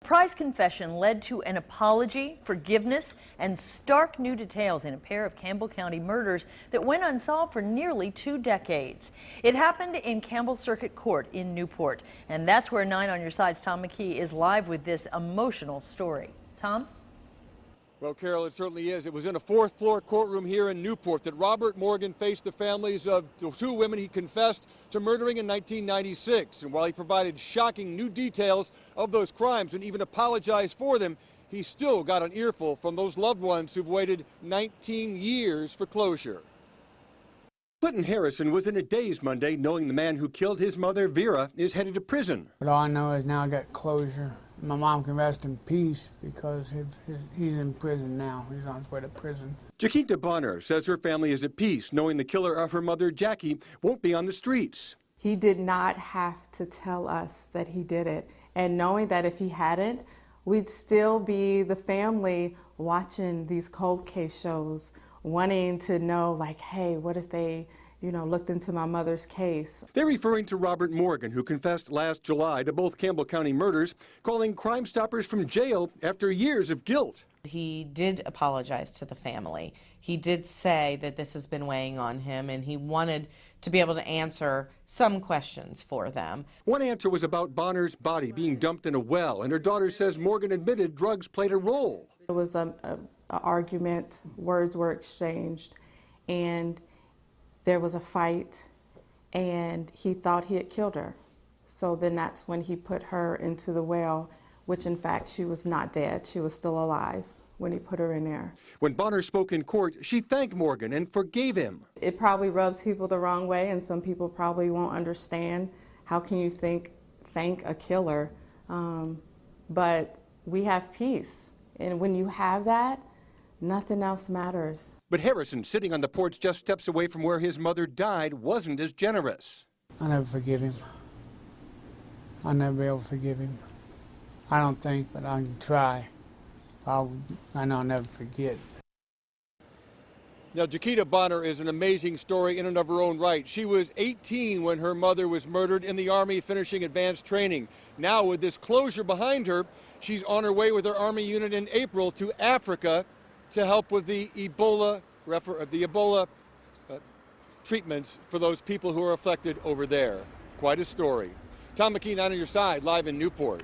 surprise confession led to an apology, forgiveness, and stark new details in a pair of Campbell County murders that went unsolved for nearly 2 decades. It happened in Campbell Circuit Court in Newport, and that's where 9 on Your Side's Tom McKee is live with this emotional story. Tom? Well, Carol, it certainly is. It was in a 4th-floor courtroom here in Newport that Robert Morgan faced the families of the 2 women he confessed to murdering in 1996. And while he provided shocking new details of those crimes and even apologized for them, he still got an earful from those loved ones who've waited 19 years for closure. Clinton Harrison was in a daze Monday knowing the man who killed his mother, Vera, is headed to prison. But all I know is now I got closure. My mom can rest in peace because he's in prison now. He's on his way to prison. Chiquita Bonner says her family is at peace knowing the killer of her mother, Jackie, won't be on the streets. He did not have to tell us that he did it. And knowing that if he hadn't, we'd still be the family watching these cold case shows, wanting to know, like, hey, what if they, looked into my mother's case. They're referring to Robert Morgan, who confessed last July to both Campbell County murders, calling Crime Stoppers from jail after years of guilt. He did apologize to the family. He did say that this has been weighing on him, and he wanted to be able to answer some questions for them. One answer was about Bonner's body being dumped in a well, and her daughter says Morgan admitted drugs played a role. It was an argument, words were exchanged, and there was a fight, and he thought he had killed her. So then that's when he put her into the well, which in fact she was not dead. She was still alive when he put her in there. When Bonner spoke in court, she thanked Morgan and forgave him. It probably rubs people the wrong way, and some people probably won't understand. How can you thank a killer? But we have peace, and when you have that, nothing else matters. But Harrison, sitting on the porch just steps away from where his mother died, wasn't as generous. I'll never forgive him. I'll never be able to forgive him. I don't think, but I can try. I know I'll never forget. Now, Chiquita Bonner is an amazing story in and of her own right. She was 18 when her mother was murdered in the Army, finishing advanced training. Now, with this closure behind her, she's on her way with her Army unit in April to Africa to help with the Ebola treatments for those people who are affected over there. Quite a story. Tom McKee, 9 on Your Side, live in Newport.